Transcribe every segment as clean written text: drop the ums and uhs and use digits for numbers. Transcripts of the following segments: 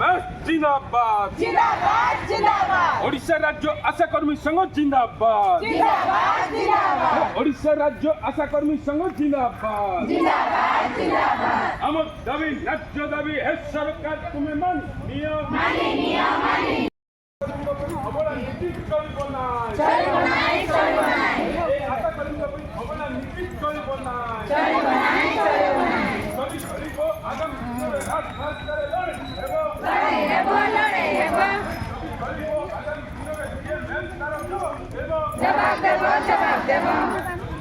BMS जिंदाबाद जिंदाबाद जिंदाबाद ओडिशा राज्य आशाकर्मी संघ जिंदाबाद जिंदाबाद जिंदाबाद ओडिशा राज्य आशाकर्मी संघ जिंदाबाद जिंदाबाद जिंदाबाद আমার দাবি ন্যায্য দাবি হে সরকার তুমি মাননীয় অবলা নীতি চলিব না চলিব নাই চলিব নাই এই আশাকর্মীর অবলা নীতি চলিব না চলিব নাই চলিব নাই যদি চলিব আগামী দিনের রাজপথ করে লড়াই এবং লড়াই হেব লড়াই হেব চলিব আগামী দিনের BMS তার জবাব এবং জবাব দেব জবাব দেব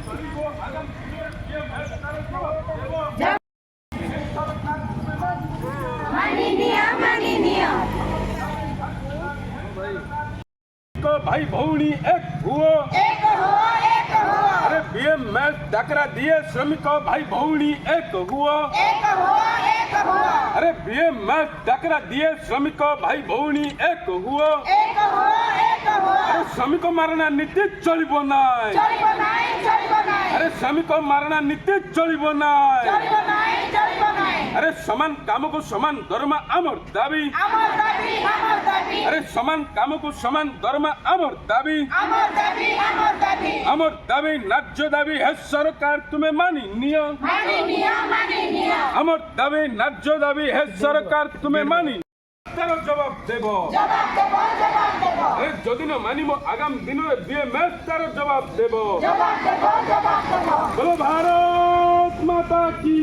চলিব আগামী দিনের BMS তার জবাব এবং माननीय भाई भौणी एक हुओ एक हो अरे BMS डकरा दिए श्रमिक भाई भौणी एक हुओ एक हो अरे BMS डकरा दिए श्रमिक भाई भौणी एक हुओ एक हो अरे श्रमिक मारणा नीति चलिब नाय चलिब নাই चलिब নাই अरे श्रमिक मारणा नीति चलिब नाय चलिब নাই चलिब নাই अरे समान काम को समान दरमा आमर दाबी আমার দাবি আমার দাবি अरे समान काम को समान दरमा आमर दाबी আমার দাবি আমার দাবি आमर दाबी न्याय्य दाबी है सरकार तुम्हें मानी नियम माननीय আমার দাবি ন্যায্য দাবি হে সরকার তুমি মানি তার জবাব দেব জবাব দেব জবাব দেব এ যদি না মানিব আগাম দিনের BMS তার জবাব দেব জবাব দেব জবাব দেব বলো ভারত মাতা কি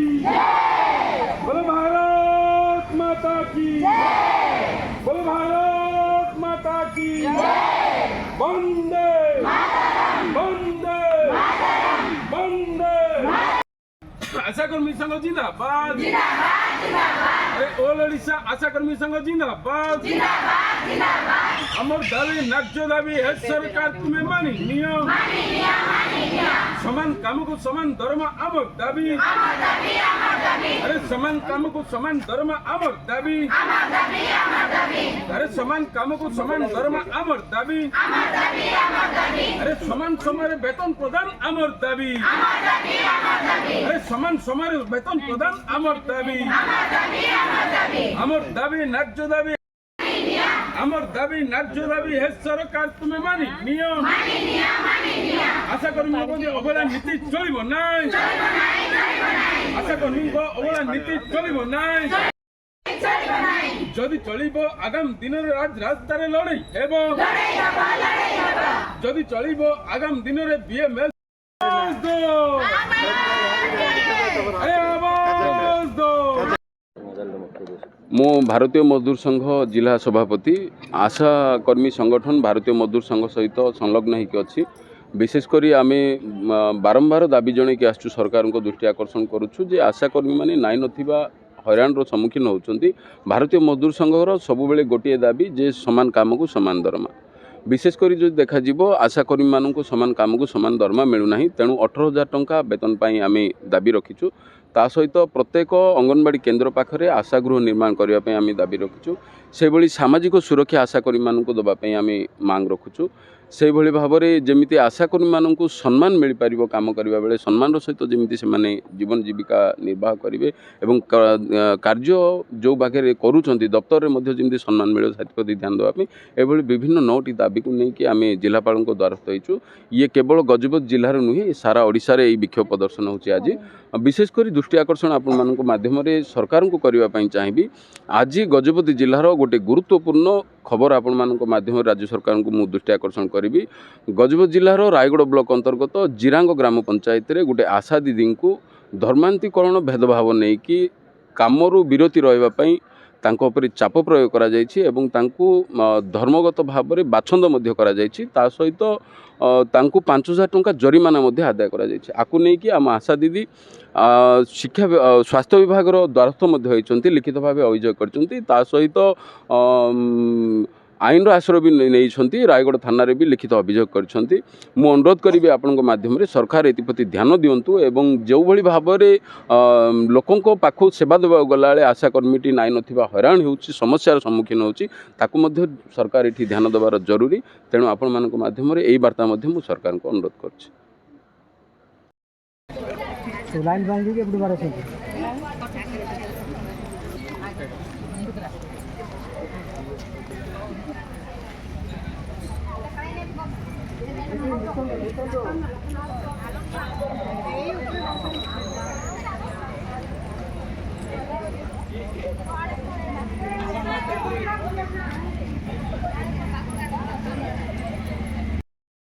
বলো ভারত মাতা কি বলো ভারত মাতা কি বন্দে বন্দে বন্দে आशाकर्मी संघ जिंदाबाद जिंदाबाद जिंदाबाद अरे ऑल ओडिशा आशाकर्मी संघ जिंदाबाद जिंदाबाद जिंदाबाद আমার দাবি ন্যায্য দাবি হে সরকার তুমি মানি নিয়ম माननीय সমান কামকু সমান দরমা আমার দাবি আমার দাবি আরে সমান কামকু সমান দরমা আমার দাবি আমার দাবি আরে সমান কামকু সমান দরমা আমার দাবি আমার দাবি আরে সমান সময়ের বেতন প্রদান আমার দাবি আমার দাবি আরে সমান সময়ের বেতন প্রদান আমার দাবি আমার দাবি আমার দাবি ন্যায্য দাবি আমার দাবি ন্যায্য দাবি হে সরকার তুমি মানি নিয়ম মাননীয় আশাকর্মী অবহেলা নীতি চলিব নাই আশাকর্মী অবহেলা নীতি চলিব নাই চলিব নাই যদি চলিব আগাম দিনের রাজরাস্তায় লড়াই এবং লড়াই হব যদি চলিব আগাম দিনের BMS ମୁଁ ଭାରତୀୟ ମଜଦୁର ସଂଘ ଜିଲ୍ଲା ସଭାପତି ଆଶା କର୍ମୀ ସଂଗଠନ ଭାରତୀୟ ମଜଦୁର ସଂଘ ସହିତ ସଂଲଗ୍ନ ହେଇକି ଅଛି। ବିଶେଷ କରି ଆମେ ବାରମ୍ବାର ଦାବି ଜଣାଇକି ଆସୁଛୁ ସରକାରଙ୍କ ଦୃଷ୍ଟି ଆକର୍ଷଣ କରୁଛୁ ଯେ ଆଶାକର୍ମୀମାନେ ନାଇଁ ନଥିବା ହଇରାଣର ସମ୍ମୁଖୀନ ହେଉଛନ୍ତି। ଭାରତୀୟ ମଜଦୁର ସଂଘର ସବୁବେଳେ ଗୋଟିଏ ଦାବି ଯେ ସମାନ କାମକୁ ସମାନ ଦରମା। ବିଶେଷ କରି ଯଦି ଦେଖାଯିବ ଆଶାକର୍ମୀମାନଙ୍କୁ ସମାନ କାମକୁ ସମାନ ଦରମା ମିଳୁନାହିଁ। ତେଣୁ 18,000 ଟଙ୍କା ବେତନ ପାଇଁ ଆମେ ଦାବି ରଖିଛୁ। ତା ସହିତ ପ୍ରତ୍ୟେକ ଅଙ୍ଗନବାଡ଼ି କେନ୍ଦ୍ର ପାଖରେ ଆଶାଗୃହ ନିର୍ମାଣ କରିବା ପାଇଁ ଆମେ ଦାବି ରଖିଛୁ। ସେଭଳି ସାମାଜିକ ସୁରକ୍ଷା ଆଶାକର୍ମୀମାନଙ୍କୁ ଦେବା ପାଇଁ ଆମେ ମାଗ ରଖୁଛୁ। ସେହିଭଳି ଭାବରେ ଯେମିତି ଆଶାକର୍ମୀମାନଙ୍କୁ ସମ୍ମାନ ମିଳିପାରିବ କାମ କରିବା ବେଳେ ସମ୍ମାନର ସହିତ ଯେମିତି ସେମାନେ ଜୀବନ ଜୀବିକା ନିର୍ବାହ କରିବେ ଏବଂ କାର୍ଯ୍ୟ ଯେଉଁ ପାଖରେ କରୁଛନ୍ତି ଦପ୍ତରରେ ମଧ୍ୟ ଯେମିତି ସମ୍ମାନ ମିଳିବ ସେଥିପ୍ରତି ଧ୍ୟାନ ଦେବା ପାଇଁ ଏଭଳି ବିଭିନ୍ନ 9ଟି ଦାବିକୁ ନେଇକି ଆମେ ଜିଲ୍ଲାପାଳଙ୍କ ଦ୍ୱାରସ୍ଥ ହୋଇଛୁ। ଇଏ କେବଳ ଗଜପତି ଜିଲ୍ଲାରେ ନୁହେଁ ସାରା ଓଡ଼ିଶାରେ ଏହି ବିକ୍ଷୋଭ ପ୍ରଦର୍ଶନ ହେଉଛି ଆଜି। ବିଶେଷ କରି ଦୃଷ୍ଟି ଆକର୍ଷଣ ଆପଣମାନଙ୍କ ମାଧ୍ୟମରେ ସରକାରଙ୍କୁ କରିବା ପାଇଁ ଚାହିଁବି। ଆଜି ଗଜପତି ଜିଲ୍ଲାର ଗୋଟେ ଗୁରୁତ୍ୱପୂର୍ଣ୍ଣ ଖବର ଆପଣମାନଙ୍କ ମାଧ୍ୟମରେ ରାଜ୍ୟ ସରକାରଙ୍କୁ ମୁଁ ଦୃଷ୍ଟି ଆକର୍ଷଣ କରିବି। ଗଜପତି ଜିଲ୍ଲାର ରାୟଗଡ଼ ବ୍ଲକ ଅନ୍ତର୍ଗତ ଜିରାଙ୍ଗ ଗ୍ରାମ ପଞ୍ଚାୟତରେ ଗୋଟେ ଆଶା ଦିଦିଙ୍କୁ ଧର୍ମାନ୍ତୀକରଣ ଭେଦଭାବ ନେଇକି କାମରୁ ବିରତି ରହିବା ପାଇଁ ତାଙ୍କ ଉପରେ ଚାପ ପ୍ରୟୋଗ କରାଯାଇଛି ଏବଂ ତାଙ୍କୁ ଧର୍ମଗତ ଭାବରେ ବାଛନ୍ଦ ମଧ୍ୟ କରାଯାଇଛି। ତା ସହିତ ତାଙ୍କୁ 5,000 ଟଙ୍କା ଜରିମାନା ମଧ୍ୟ ଆଦାୟ କରାଯାଇଛି। ଆକୁ ନେଇକି ଆମ ଆଶା ଦିଦି ଶିକ୍ଷା ସ୍ୱାସ୍ଥ୍ୟ ବିଭାଗର ଦ୍ୱାରସ୍ଥ ମଧ୍ୟ ହୋଇଛନ୍ତି, ଲିଖିତ ଭାବେ ଅଭିଯୋଗ କରିଛନ୍ତି। ତା ସହିତ ଆଇନର ଆଶ୍ରୟ ବି ନେଇଛନ୍ତି, ରାୟଗଡ଼ ଥାନାରେ ବି ଲିଖିତ ଅଭିଯୋଗ କରିଛନ୍ତି। ମୁଁ ଅନୁରୋଧ କରିବି ଆପଣଙ୍କ ମାଧ୍ୟମରେ ସରକାର ଏଥିପ୍ରତି ଧ୍ୟାନ ଦିଅନ୍ତୁ ଏବଂ ଯେଉଁଭଳି ଭାବରେ ଲୋକଙ୍କ ପାଖକୁ ସେବା ଦେବାକୁ ଗଲାବେଳେ ଆଶାକର୍ମୀଟି ନାଇଁ ନଥିବା ହଇରାଣ ହେଉଛି, ସମସ୍ୟାର ସମ୍ମୁଖୀନ ହେଉଛି, ତାକୁ ମଧ୍ୟ ସରକାର ଏଠି ଧ୍ୟାନ ଦେବାର ଜରୁରୀ। ତେଣୁ ଆପଣମାନଙ୍କ ମାଧ୍ୟମରେ ଏହି ବାର୍ତ୍ତା ମଧ୍ୟ ମୁଁ ସରକାରଙ୍କୁ ଅନୁରୋଧ କରୁଛି।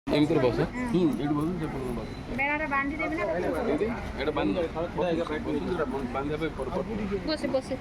ଏମିତିରେ ବସ ଏଇଠି ବସ ସେପଟକୁ ବସ ବେଣାଟା ବାନ୍ଧି ଦେବି ନା ଏଇଟା ବାନ୍ଧିବା ପାଇଁ ବସେ ବସେ